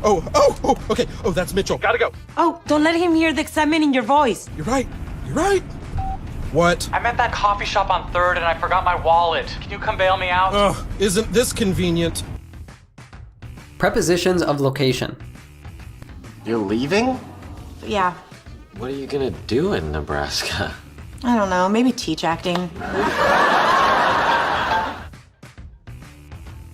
Okay. Oh, that's Mitchell. Gotta go. Oh, don't let him hear the excitement in your voice. You're right. What? I'm at that coffee shop on 3rd and I forgot my wallet. Can you come bail me out? Oh, isn't this convenient? Prepositions of location. You're leaving? Yeah. What are you gonna do in Nebraska? I don't know, maybe teach acting.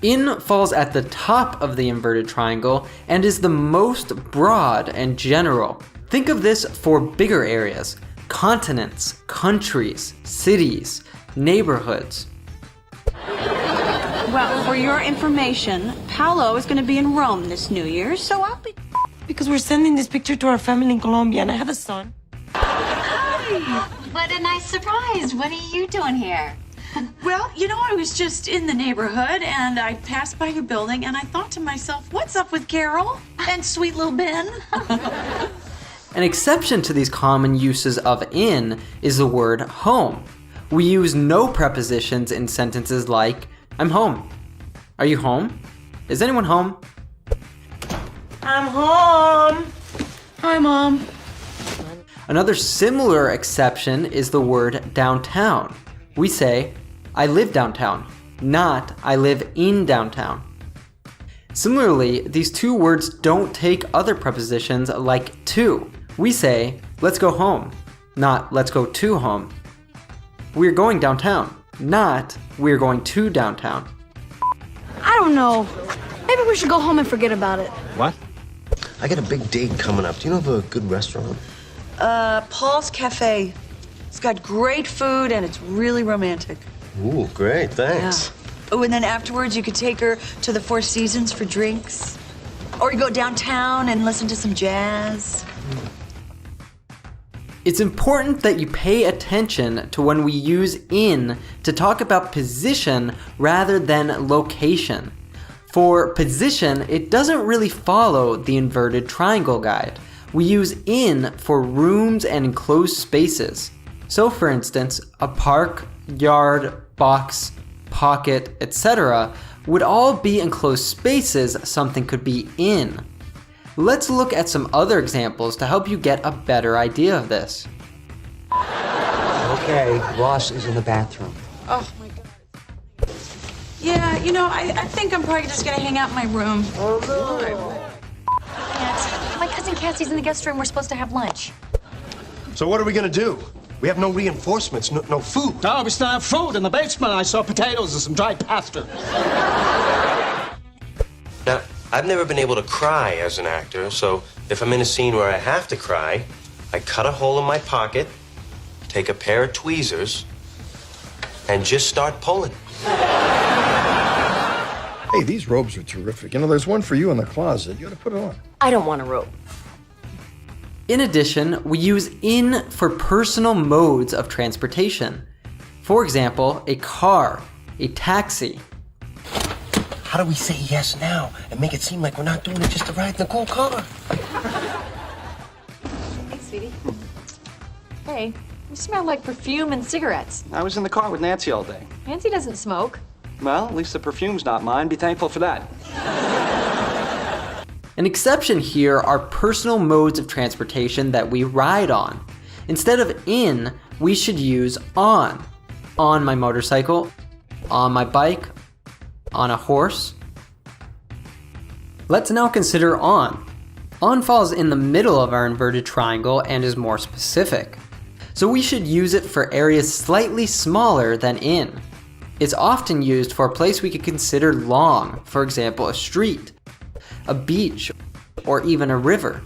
In falls at the top of the inverted triangle and is the most broad and general. Think of this for bigger areas: continents, countries, cities, neighborhoods. Well, for your information, Paolo is going to be in Rome this New Year's, so I'll be... Because we're sending this picture to our family in Colombia, and I have a son. Hi! What a nice surprise. What are you doing here? Well, you know, I was just in the neighborhood, and I passed by your building, and I thought to myself, what's up with Carol and sweet little Ben? An exception to these common uses of in is the word home. We use no prepositions in sentences like, I'm home. Are you home? Is anyone home? I'm home. Hi, Mom. Another similar exception is the word downtown. We say, I live downtown, not I live in downtown. Similarly, these two words don't take other prepositions like to. We say, let's go home, not let's go to home. We're going downtown, not we're going to downtown. I don't know. Maybe we should go home and forget about it. What? I got a big date coming up. Do you know of a good restaurant? Paul's Cafe. It's got great food and it's really romantic. Ooh, great. Thanks. Yeah. Oh, and then afterwards you could take her to the Four Seasons for drinks. Or you go downtown and listen to some jazz. It's important that you pay attention to when we use in to talk about position rather than location. For position, it doesn't really follow the inverted triangle guide. We use in for rooms and enclosed spaces. So for instance, a park, yard, box, pocket, etc. would all be enclosed spaces something could be in. Let's look at some other examples to help you get a better idea of this. Okay, Ross is in the bathroom. Oh, my God. Yeah, you know, I think I'm probably just going to hang out in my room. Oh, no. Aunt, my cousin Cassie's in the guest room. We're supposed to have lunch. So what are we gonna do? We have no reinforcements, no food. No, we still have food in the basement. I saw potatoes and some dried pasta. Now, I've never been able to cry as an actor, so if I'm in a scene where I have to cry, I cut a hole in my pocket, take a pair of tweezers, and just start pulling. Hey, these robes are terrific. You know, there's one for you in the closet. You ought to put it on. I don't want a robe. In addition, we use in for personal modes of transportation. For example, a car, a taxi. How do we say yes now and make it seem like we're not doing it just to ride in the cool car? Hey, sweetie. Hey, you smell like perfume and cigarettes. I was in the car with Nancy all day. Nancy doesn't smoke. Well, at least the perfume's not mine. Be thankful for that. An exception here are personal modes of transportation that we ride on. Instead of in, we should use on. On my motorcycle, on my bike, on a horse. Let's now consider on. On falls in the middle of our inverted triangle and is more specific. So we should use it for areas slightly smaller than in. It's often used for a place we could consider long, for example, a street, a beach, or even a river.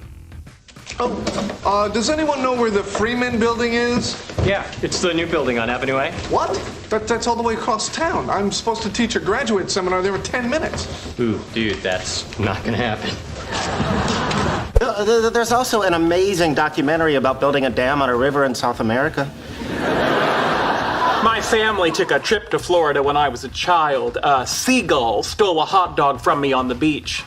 Does anyone know where the Freeman building is? Yeah, it's the new building on Avenue A. What? That's all the way across town. I'm supposed to teach a graduate seminar there in 10 minutes. Ooh, dude, that's not gonna happen. There's also an amazing documentary about building a dam on a river in South America. My family took a trip to Florida when I was a child. A seagull stole a hot dog from me on the beach.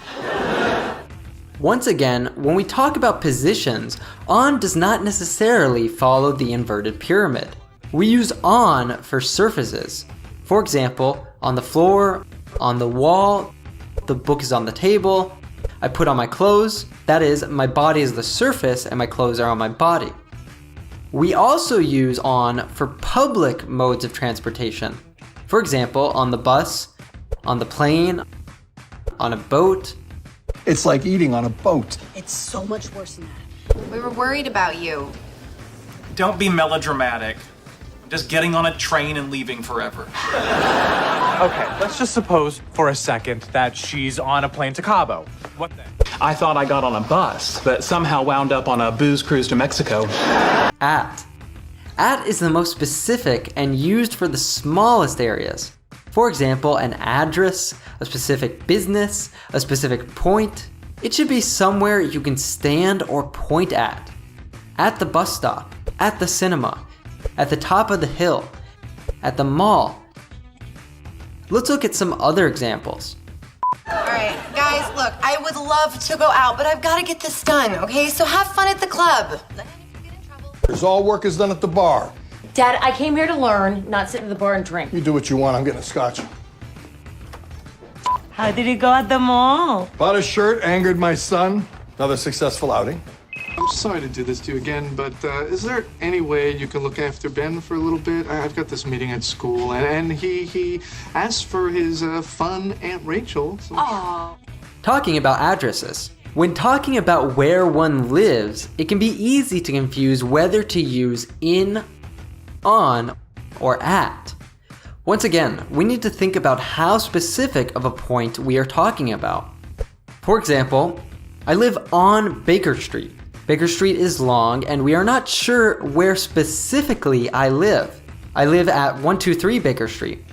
Once again, when we talk about positions, on does not necessarily follow the inverted pyramid. We use on for surfaces. For example, on the floor, on the wall, the book is on the table. I put on my clothes. That is, my body is the surface and my clothes are on my body. We also use on for public modes of transportation. For example, on the bus, on the plane, on a boat. It's like eating on a boat. It's so much worse than that. We were worried about you. Don't be melodramatic. I'm just getting on a train and leaving forever. Okay, let's just suppose for a second that she's on a plane to Cabo. What then? I thought I got on a bus, but somehow wound up on a booze cruise to Mexico. At. At is the most specific and used for the smallest areas. For example, an address, a specific business, a specific point. It should be somewhere you can stand or point at. At the bus stop, at the cinema, at the top of the hill, at the mall. Let's look at some other examples. All right, guys, look, I would love to go out, but I've got to get this done, okay? So have fun at the club. There's all work is done at the bar. Dad, I came here to learn, not sit at the bar and drink. You do what you want. I'm getting a scotch. How did it go at the mall? Bought a shirt, angered my son. Another successful outing. I'm sorry to do this to you again, but is there any way you can look after Ben for a little bit? I've got this meeting at school, and he asked for his fun Aunt Rachel. So... Oh. Talking about addresses. When talking about where one lives, it can be easy to confuse whether to use in, on, or at. Once again, we need to think about how specific of a point we are talking about. For example, I live on Baker Street. Baker Street is long and we are not sure where specifically I live. I live at 123 Baker Street.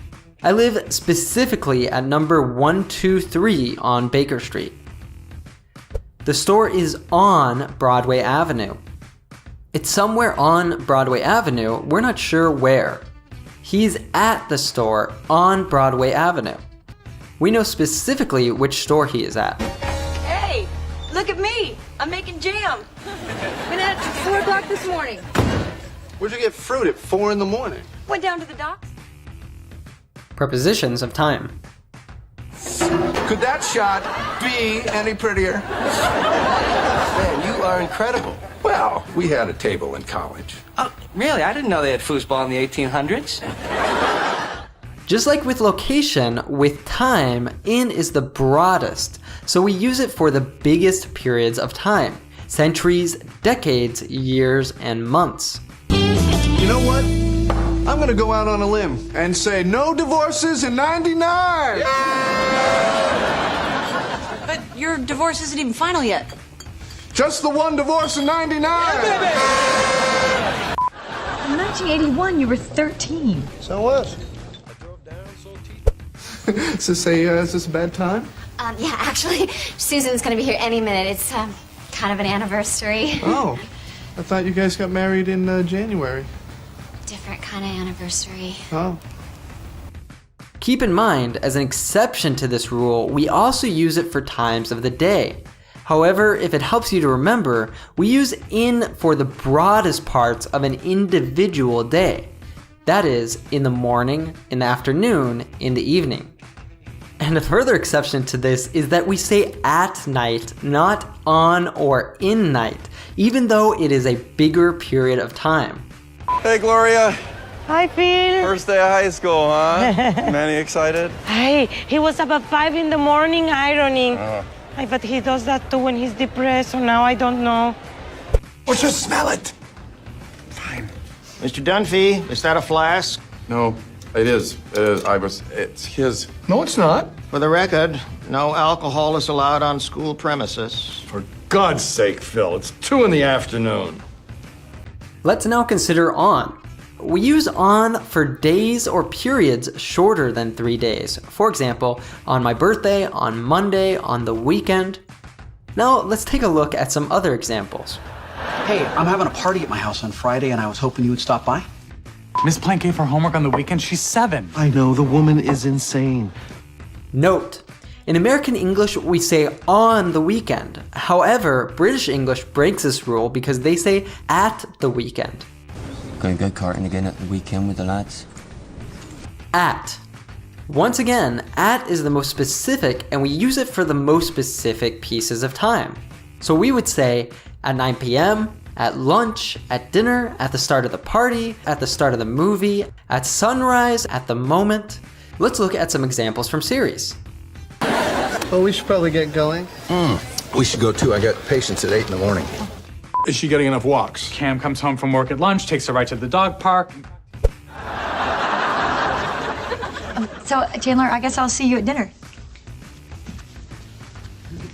I live specifically at number 123 on Baker Street. The store is on Broadway Avenue. It's somewhere on Broadway Avenue, we're not sure where. He's at the store on Broadway Avenue. We know specifically which store he is at. Hey, look at me. I'm making jam. Been at it till 4 o'clock this morning. Where'd you get fruit at 4 in the morning? Went down to the docks. Prepositions of time. Could that shot be any prettier? Man, you are incredible. Well, we had a table in college. Oh, really? I didn't know they had foosball in the 1800s. Just like with location, with time, in is the broadest, so we use it for the biggest periods of time. Centuries, decades, years, and months. You know what? I'm gonna go out on a limb and say no divorces in 99! But your divorce isn't even final yet. Just the one divorce in 99! In 1981, you were 13. So what? Is this a bad time? Yeah, actually, Susan's gonna be here any minute. It's kind of an anniversary. Oh, I thought you guys got married in January. Different kind of anniversary. Oh. Keep in mind, as an exception to this rule, we also use it for times of the day. However, if it helps you to remember, we use in for the broadest parts of an individual day. That is, in the morning, in the afternoon, in the evening. And a further exception to this is that we say at night, not on or in night, even though it is a bigger period of time. Hey, Gloria. Hi, Phil. First day of high school, huh? Manny excited? Hey, he was up at 5 in the morning ironing. Hey, but he does that too when he's depressed, so now I don't know. Well, just smell it. Mr. Dunphy, is that a flask? No, it is. It's his. No, it's not. For the record, no alcohol is allowed on school premises. For God's sake, Phil, it's 2 in the afternoon. Let's now consider on. We use on for days or periods shorter than 3 days. For example, on my birthday, on Monday, on the weekend. Now let's take a look at some other examples. Hey, I'm having a party at my house on Friday and I was hoping you would stop by. Miss Plank gave her homework on the weekend. She's 7. I know, the woman is insane. Note, in American English, we say on the weekend. However, British English breaks this rule because they say at the weekend. Going go-karting again at the weekend with the lads? At. Once again, at is the most specific and we use it for the most specific pieces of time. So we would say at 9 p.m., at lunch, at dinner, at the start of the party, at the start of the movie, at sunrise, at the moment. Let's look at some examples from series. Well, we should probably get going. We should go too. I got patients at 8 in the morning. Is she getting enough walks? Cam comes home from work at lunch, takes her right to the dog park. So, Chandler, I guess I'll see you at dinner.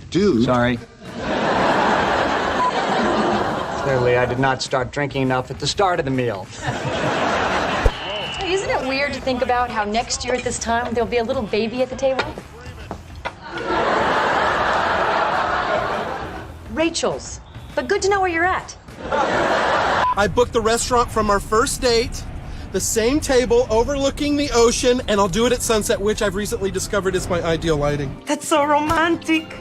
Dude. Sorry. Clearly, I did not start drinking enough at the start of the meal. So isn't it weird to think about how next year at this time there'll be a little baby at the table? Rachel's. But good to know where you're at. I booked the restaurant from our first date, the same table overlooking the ocean, and I'll do it at sunset, which I've recently discovered is my ideal lighting. That's so romantic.